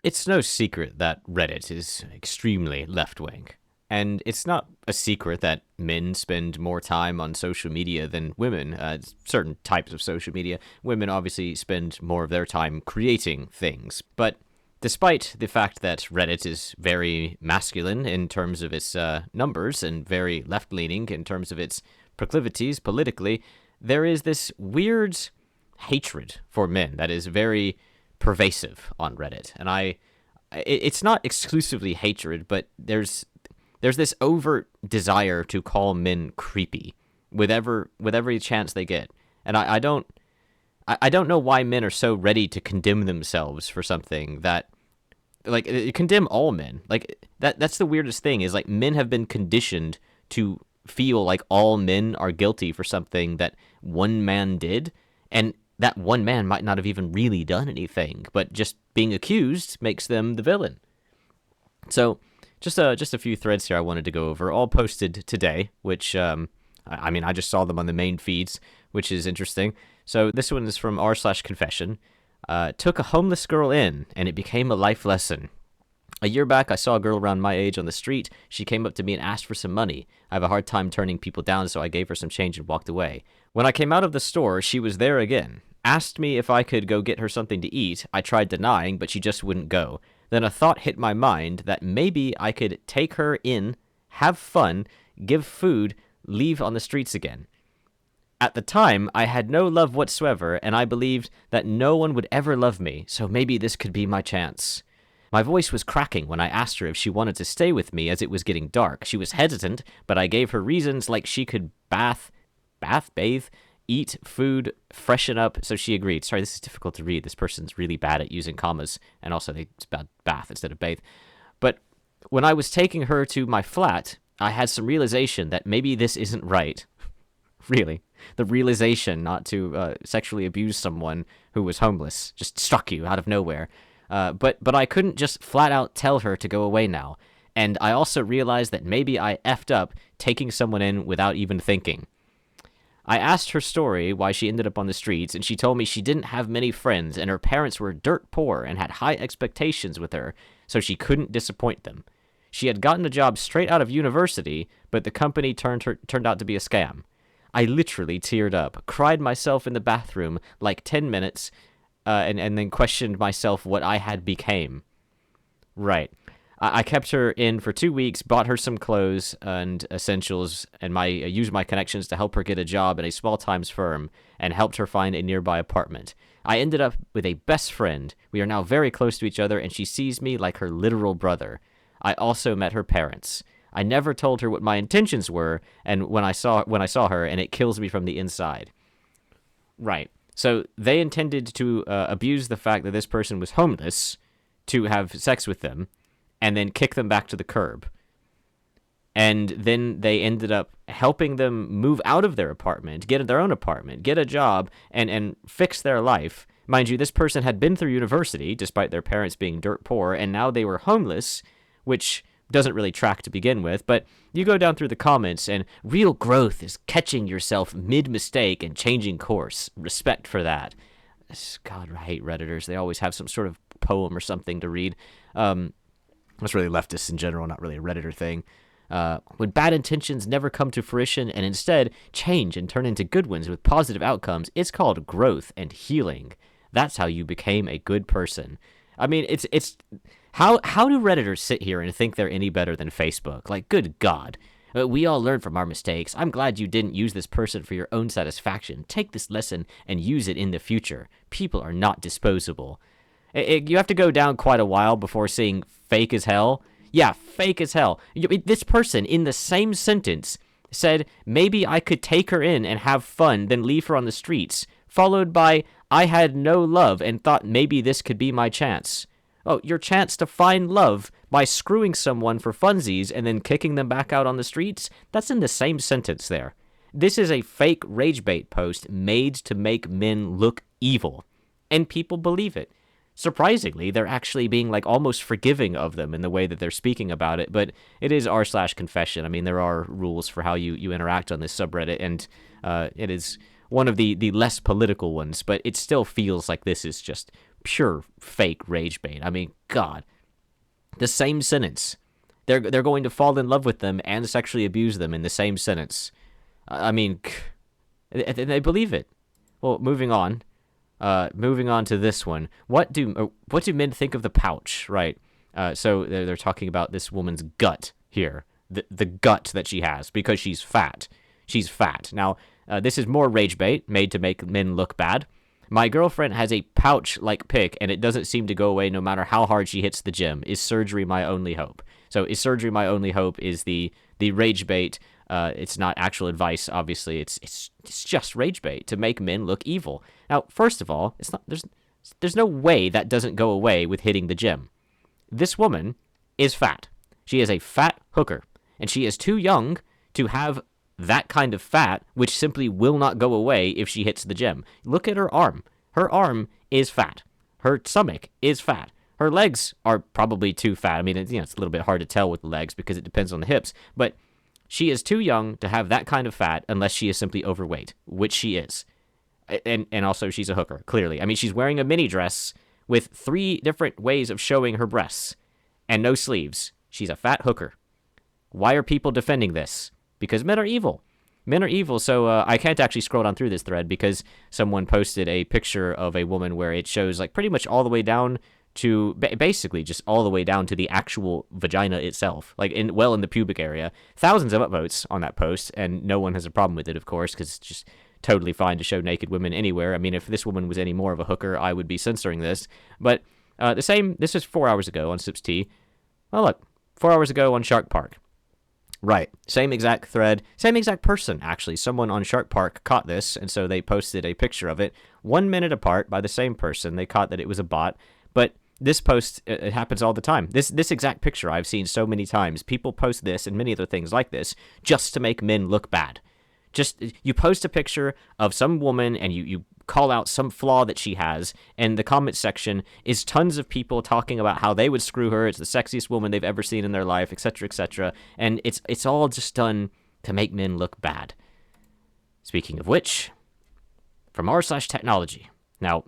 It's no secret that Reddit is extremely left-wing. And it's not a secret that men spend more time on social media than women, certain types of social media. Women obviously spend more of their time creating things. But despite the fact that Reddit is very masculine in terms of its numbers and very left-leaning in terms of its proclivities politically, there is this weird hatred for men that is very pervasive on Reddit. And it's not exclusively hatred, but there's this overt desire to call men creepy with every chance they get. And I don't know why men are so ready to condemn themselves for something that, like, condemn all men. Like, that's the weirdest thing, is like men have been conditioned to feel like all men are guilty for something that one man did, and that one man might not have even really done anything, but just being accused makes them the villain. So just a few threads here I wanted to go over, all posted today, which, I just saw them on the main feeds, which is interesting. So this one is from r/confession. Took a homeless girl in, and it became a life lesson. A year back, I saw a girl around my age on the street. She came up to me and asked for some money. I have a hard time turning people down, so I gave her some change and walked away. When I came out of the store, she was there again. Asked me if I could go get her something to eat. I tried denying, but she just wouldn't go. Then a thought hit my mind that maybe I could take her in, have fun, give food, leave on the streets again. At the time, I had no love whatsoever, and I believed that no one would ever love me, so maybe this could be my chance. My voice was cracking when I asked her if she wanted to stay with me as it was getting dark. She was hesitant, but I gave her reasons like she could bathe, eat food, freshen up, so she agreed. Sorry, this is difficult to read. This person's really bad at using commas, and also they spelled bath instead of bathe. But when I was taking her to my flat, I had some realization that maybe this isn't right. Really. The realization not to sexually abuse someone who was homeless just struck you out of nowhere. But I couldn't just flat out tell her to go away now. And I also realized that maybe I effed up taking someone in without even thinking. I asked her story, why she ended up on the streets, and she told me she didn't have many friends and her parents were dirt poor and had high expectations with her, so she couldn't disappoint them. She had gotten a job straight out of university, but the company turned out to be a scam. I literally teared up, cried myself in the bathroom like 10 minutes, and then questioned myself what I had became. Right. I kept her in for 2 weeks, bought her some clothes and essentials, and used my connections to help her get a job at a small-times firm, and helped her find a nearby apartment. I ended up with a best friend. We are now very close to each other, and she sees me like her literal brother. I also met her parents. I never told her what my intentions were, and when I saw her, and it kills me from the inside. Right. So they intended to abuse the fact that this person was homeless to have sex with them, and then kick them back to the curb. And then they ended up helping them move out of their apartment, get their own apartment, get a job, and fix their life. Mind you, this person had been through university, despite their parents being dirt poor, and now they were homeless, which doesn't really track to begin with. But you go down through the comments, and real growth is catching yourself mid-mistake and changing course. Respect for that. God, I hate Redditors. They always have some sort of poem or something to read. That's really leftists in general, not really a Redditor thing. When bad intentions never come to fruition and instead change and turn into good ones with positive outcomes, it's called growth and healing. That's how you became a good person. I mean, it's how do Redditors sit here and think they're any better than Facebook? Like, good God. We all learn from our mistakes. I'm glad you didn't use this person for your own satisfaction. Take this lesson and use it in the future. People are not disposable. You have to go down quite a while before seeing fake as hell. Yeah, fake as hell. This person, in the same sentence, said, maybe I could take her in and have fun, then leave her on the streets, followed by, I had no love and thought maybe this could be my chance. Oh, your chance to find love by screwing someone for funsies and then kicking them back out on the streets? That's in the same sentence there. This is a fake rage bait post made to make men look evil, and people believe it. Surprisingly, they're actually being like almost forgiving of them in the way that they're speaking about it, but it is r/confession. I mean, there are rules for how you interact on this subreddit, and it is one of the less political ones, but it still feels like this is just pure fake rage bait. I mean, God, the same sentence. They're going to fall in love with them and sexually abuse them in the same sentence. I mean, they believe it. Well, moving on. Moving on to this one. What do men think of the pouch? Right. So they're talking about this woman's gut here, the gut that she has because she's fat. She's fat. Now, this is more rage bait made to make men look bad. My girlfriend has a pouch-like pic, and it doesn't seem to go away no matter how hard she hits the gym. Is surgery my only hope? So, is surgery my only hope? Is the rage bait? It's not actual advice. Obviously, it's just rage bait to make men look evil. Now, first of all, it's not. There's no way that doesn't go away with hitting the gym. This woman is fat. She is a fat hooker, and she is too young to have that kind of fat, which simply will not go away if she hits the gym. Look at her arm. Her arm is fat. Her stomach is fat. Her legs are probably too fat. I mean, it's a little bit hard to tell with the legs because it depends on the hips, but she is too young to have that kind of fat unless she is simply overweight, which she is. And also she's a hooker, clearly. I mean, she's wearing a mini dress with 3 different ways of showing her breasts and no sleeves. She's a fat hooker. Why are people defending this? Because men are evil. Men are evil, so I can't actually scroll down through this thread because someone posted a picture of a woman where it shows like pretty much all the way down to, basically just all the way down to the actual vagina itself, like in the pubic area. Thousands of upvotes on that post, and no one has a problem with it, of course, because it's just totally fine to show naked women anywhere. I mean, if this woman was any more of a hooker, I would be censoring this. But this is 4 hours ago on Sips Tea. Well, look, 4 hours ago on Shark Park. Right. Same exact thread, same exact person, actually. Someone on Shark Park caught this, and so they posted a picture of it 1 minute apart by the same person. They caught that it was a bot, but this post, it happens all the time. This exact picture I've seen so many times. People post this and many other things like this just to make men look bad. Just, you post a picture of some woman and you call out some flaw that she has, and the comment section is tons of people talking about how they would screw her. It's the sexiest woman they've ever seen in their life, etc., etc. And it's all just done to make men look bad. Speaking of which, from r/technology. Now,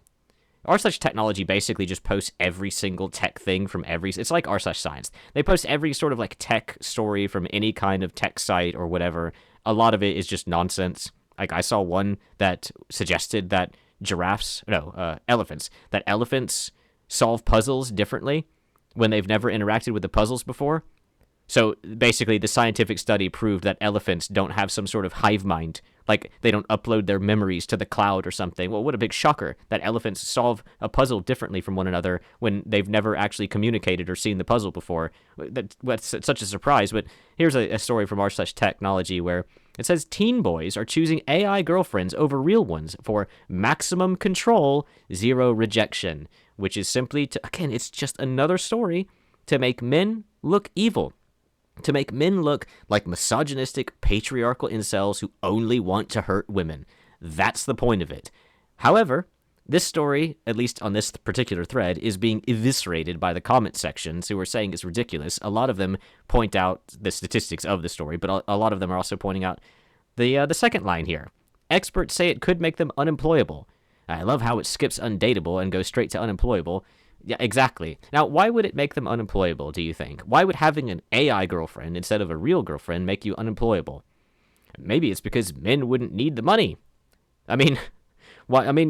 r/technology basically just posts every single tech thing from it's like r/science. They post every sort of like tech story from any kind of tech site or whatever. A lot of it is just nonsense. Like, I saw one that suggested that elephants solve puzzles differently when they've never interacted with the puzzles before. So basically, the scientific study proved that elephants don't have some sort of hive mind. Like, they don't upload their memories to the cloud or something. Well, what a big shocker that elephants solve a puzzle differently from one another when they've never actually communicated or seen the puzzle before. That's such a surprise. But here's a story from r/technology where it says teen boys are choosing AI girlfriends over real ones for maximum control, zero rejection, which is simply, again, it's just another story to make men look evil. To make men look like misogynistic, patriarchal incels who only want to hurt women. That's the point of it. However, this story, at least on this particular thread, is being eviscerated by the comment sections who are saying it's ridiculous. A lot of them point out the statistics of the story, but a lot of them are also pointing out the second line here. Experts say it could make them unemployable. I love how it skips undateable and goes straight to unemployable. Yeah, exactly. Now, why would it make them unemployable, do you think? Why would having an AI girlfriend instead of a real girlfriend make you unemployable? Maybe it's because men wouldn't need the money. I mean,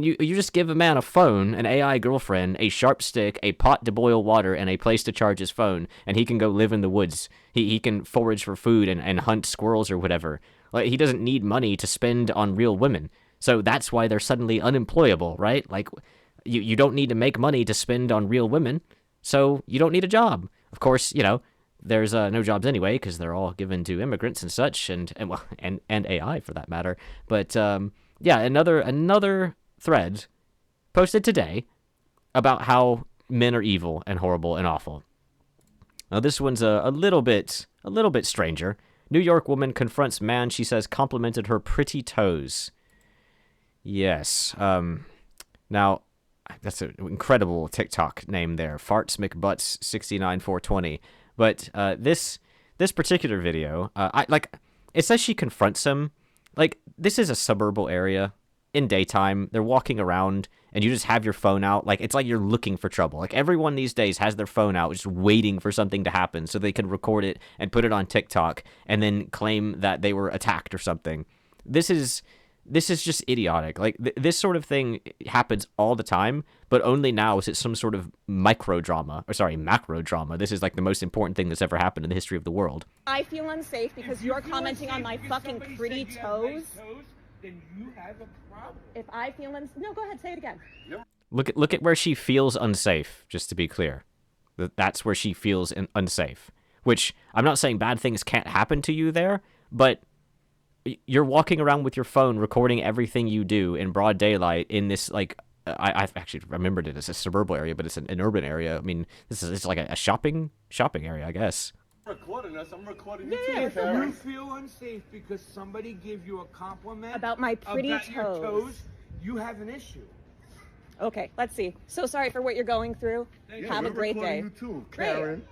you just give a man a phone, an AI girlfriend, a sharp stick, a pot to boil water, and a place to charge his phone, and he can go live in the woods. He can forage for food and hunt squirrels or whatever. Like, he doesn't need money to spend on real women. So that's why they're suddenly unemployable, right? Like, you don't need to make money to spend on real women, so you don't need a job. Of course, there's no jobs anyway because they're all given to immigrants and such, and AI for that matter. But another thread posted today about how men are evil and horrible and awful. Now this one's a little bit stranger. New York woman confronts man she says complimented her pretty toes. Yes. Now, that's an incredible TikTok name there, Farts McButts 69420. But this particular video, it says she confronts him. Like, this is a suburban area. in daytime, they're walking around, and you just have your phone out. Like, it's like you're looking for trouble. Like, everyone these days has their phone out, just waiting for something to happen so they can record it and put it on TikTok and then claim that they were attacked or something. This is just idiotic. Like, this sort of thing happens all the time, but only now is it some sort of macro drama. This is like the most important thing that's ever happened in the history of the world. I feel unsafe because you're commenting on my fucking pretty toes. Then you have a problem. If I feel no, go ahead, say it again. Yep. Look at where she feels unsafe, just to be clear. That's where she feels unsafe. Which, I'm not saying bad things can't happen to you there, but you're walking around with your phone recording everything you do in broad daylight in this, like, I've actually remembered it as a suburban area, but it's an urban area. I mean, it's like a shopping area, I guess. Recording us, I'm recording you Yeah, too. yeah, You feel unsafe because somebody gave you a compliment about my pretty about your toes. toes. You have an issue. Okay, let's see. So sorry for what you're going through. Have a great day. You too, Great. Karen.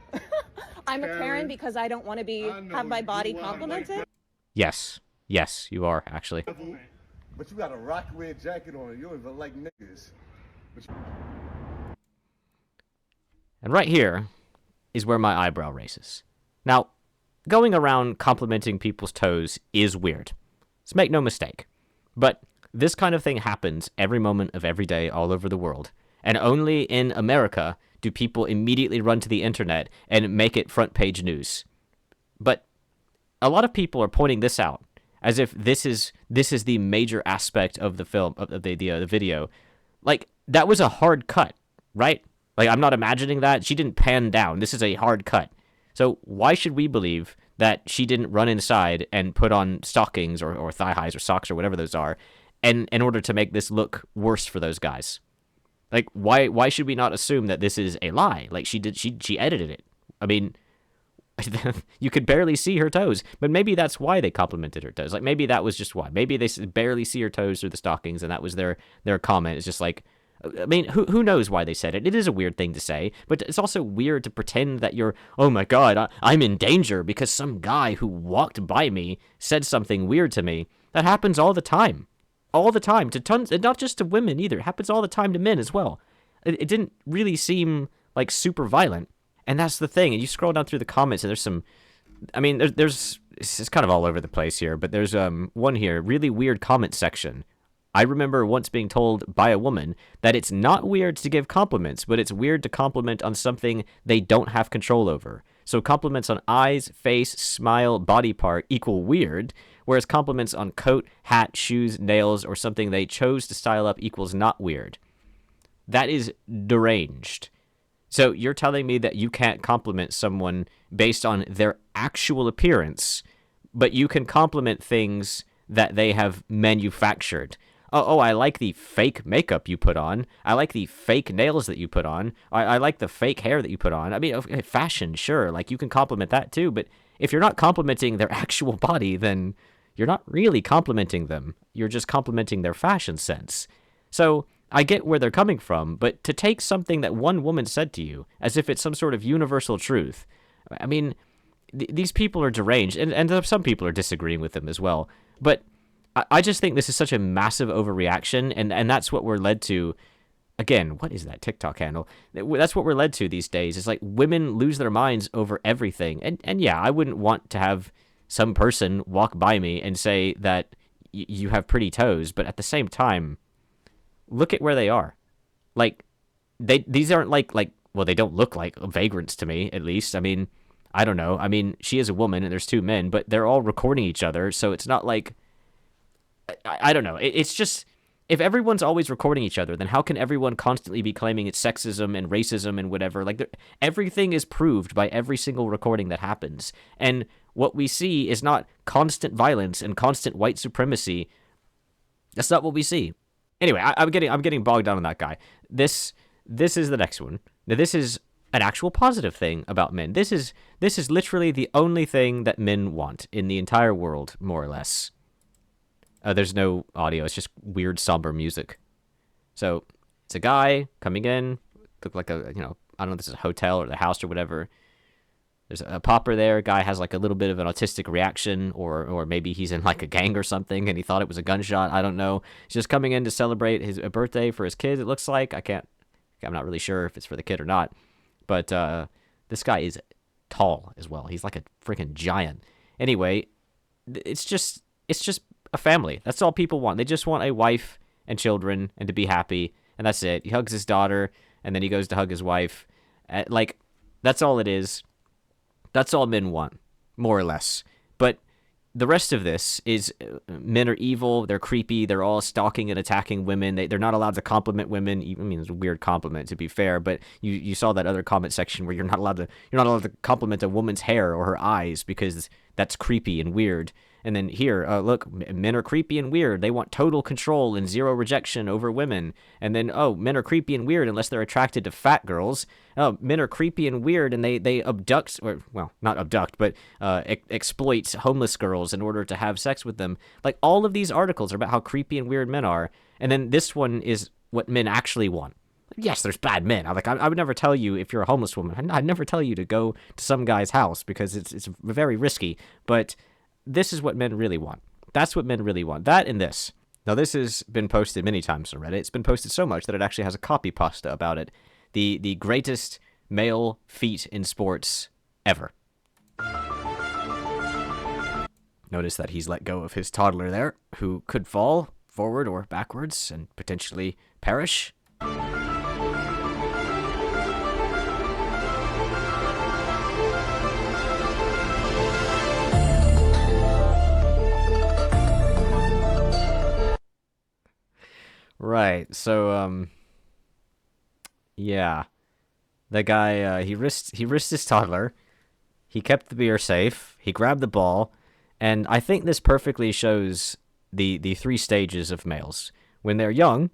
I'm a Karen because I don't want to have my body complimented. Yes, you are, actually. But you got a rock red jacket on. You don't even like niggas. And right here is where my eyebrow raises. Now, going around complimenting people's toes is weird. Let's make no mistake. But this kind of thing happens every moment of every day all over the world. And only in America do people immediately run to the internet and make it front page news. But a lot of people are pointing this out as if this is the major aspect of the film, of the video. Like, that was a hard cut, right? Like, I'm not imagining that. She didn't pan down. This is a hard cut. So why should we believe that she didn't run inside and put on stockings or thigh highs or socks or whatever those are, and in order to make this look worse for those guys? Like, why should we not assume that this is a lie? Like, she edited it. I mean, you could barely see her toes, but maybe that's why they complimented her toes. Like, maybe that was just why. Maybe they barely see her toes through the stockings, and that was their comment. It's just like, I mean, who knows why they said it? It is a weird thing to say, but it's also weird to pretend that you're, oh my god, I'm in danger because some guy who walked by me said something weird to me. That happens all the time. All the time. To tons, and not just to women either. It happens all the time to men as well. It didn't really seem like super violent. And that's the thing. And you scroll down through the comments, and there's some, I mean, there's it's kind of all over the place here, but there's one here, really weird comment section. I remember once being told by a woman that it's not weird to give compliments, but it's weird to compliment on something they don't have control over. So compliments on eyes, face, smile, body part equal weird, whereas compliments on coat, hat, shoes, nails, or something they chose to style up equals not weird. That is deranged. So you're telling me that you can't compliment someone based on their actual appearance, but you can compliment things that they have manufactured. Oh, I like the fake makeup you put on. I like the fake nails that you put on. I like the fake hair that you put on. I mean, fashion, sure. Like, you can compliment that too. But if you're not complimenting their actual body, then you're not really complimenting them. You're just complimenting their fashion sense. So I get where they're coming from, but to take something that one woman said to you as if it's some sort of universal truth, I mean, these people are deranged, and some people are disagreeing with them as well. But I just think this is such a massive overreaction, and that's what we're led to. Again, what is that TikTok handle? That's what we're led to these days. It's like women lose their minds over everything. And yeah, I wouldn't want to have some person walk by me and say that you have pretty toes, but at the same time, look at where they are. Like, these aren't like, well, they don't look like vagrants to me, at least. I mean, I don't know. I mean, she is a woman and there's two men, but they're all recording each other, so it's not like, I don't know. It's just, if everyone's always recording each other, then how can everyone constantly be claiming it's sexism and racism and whatever? Like, everything is proved by every single recording that happens. And what we see is not constant violence and constant white supremacy. That's not what we see. Anyway, I'm getting bogged down on that guy. This is the next one. Now, this is an actual positive thing about men. This is literally the only thing that men want in the entire world, more or less. There's no audio. It's just weird, somber music. So it's a guy coming in, look like a, I don't know if this is a hotel or the house or whatever. There's a popper there. Guy has like a little bit of an autistic reaction, or maybe he's in like a gang or something and he thought it was a gunshot. I don't know. He's just coming in to celebrate his a birthday for his kid. It looks like I'm not really sure if it's for the kid or not. But this guy is tall as well. He's like a freaking giant. Anyway, it's just a family. That's all people want. They just want a wife and children and to be happy, and that's it. He hugs his daughter, and then he goes to hug his wife. Like, that's all it is. That's all men want, more or less. But the rest of this is men are evil, they're creepy, they're all stalking and attacking women. They're not allowed to compliment women. I mean, it's a weird compliment, to be fair, but you saw that other comment section where you're not allowed to compliment a woman's hair or her eyes because that's creepy and weird. And then here, look, men are creepy and weird. They want total control and zero rejection over women. And then, men are creepy and weird unless they're attracted to fat girls. Oh, men are creepy and weird, and they abduct, or, well, not abduct, but exploit homeless girls in order to have sex with them. Like, all of these articles are about how creepy and weird men are. And then this one is what men actually want. Yes, there's bad men. I would never tell you if you're a homeless woman. I'd never tell you to go to some guy's house because it's very risky. But this is what men really want. That's what men really want. That and this. Now, this has been posted many times on Reddit. It's been posted so much that it actually has a copy pasta about it. The greatest male feat in sports ever. Notice that he's let go of his toddler there, who could fall forward or backwards and potentially perish. Right. So, yeah, the guy he risked his toddler. He kept the beer safe. He grabbed the ball, and I think this perfectly shows the three stages of males when they're young,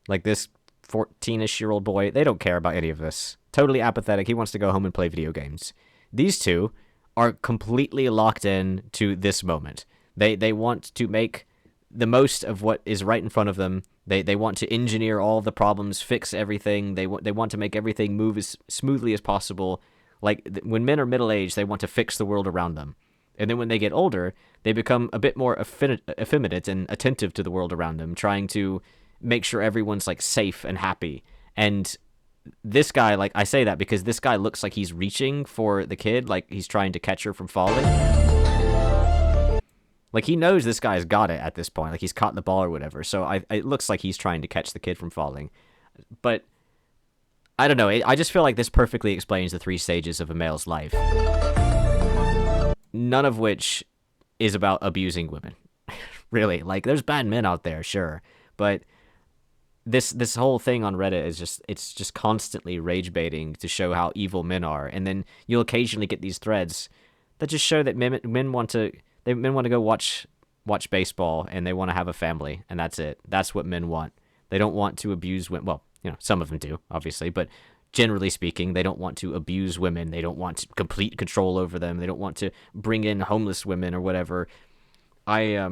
like this 14-ish-year-old boy. They don't care about any of this. Totally apathetic. He wants to go home and play video games. These two are completely locked in to this moment. They want to make the most of what is right in front of them. They want to engineer all the problems, fix everything. They want to make everything move as smoothly as possible. Like, when men are middle-aged, they want to fix the world around them. And then when they get older, they become a bit more effeminate and attentive to the world around them, trying to make sure everyone's, like, safe and happy. And this guy, like, I say that because this guy looks like he's reaching for the kid, like he's trying to catch her from falling. Like, he knows this guy's got it at this point. Like, he's caught the ball or whatever. So it looks like he's trying to catch the kid from falling. But I don't know. I just feel like this perfectly explains the three stages of a male's life. None of which is about abusing women. Really. Like, there's bad men out there, sure. But this whole thing on Reddit is it's just constantly rage baiting to show how evil men are. And then you'll occasionally get these threads that just show that men want to go watch baseball, and they want to have a family, and that's it. That's what men want. They don't want to abuse women. Well, some of them do, obviously, but generally speaking, they don't want to abuse women. They don't want complete control over them. They don't want to bring in homeless women or whatever. I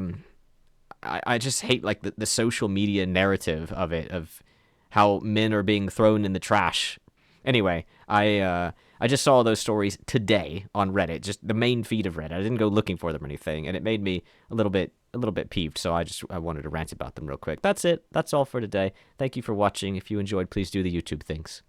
just hate, like, the social media narrative of it, of how men are being thrown in the trash. Anyway, I just saw those stories today on Reddit, just the main feed of Reddit. I didn't go looking for them or anything, and it made me a little bit peeved, so I wanted to rant about them real quick. That's it. That's all for today. Thank you for watching. If you enjoyed, please do the YouTube things.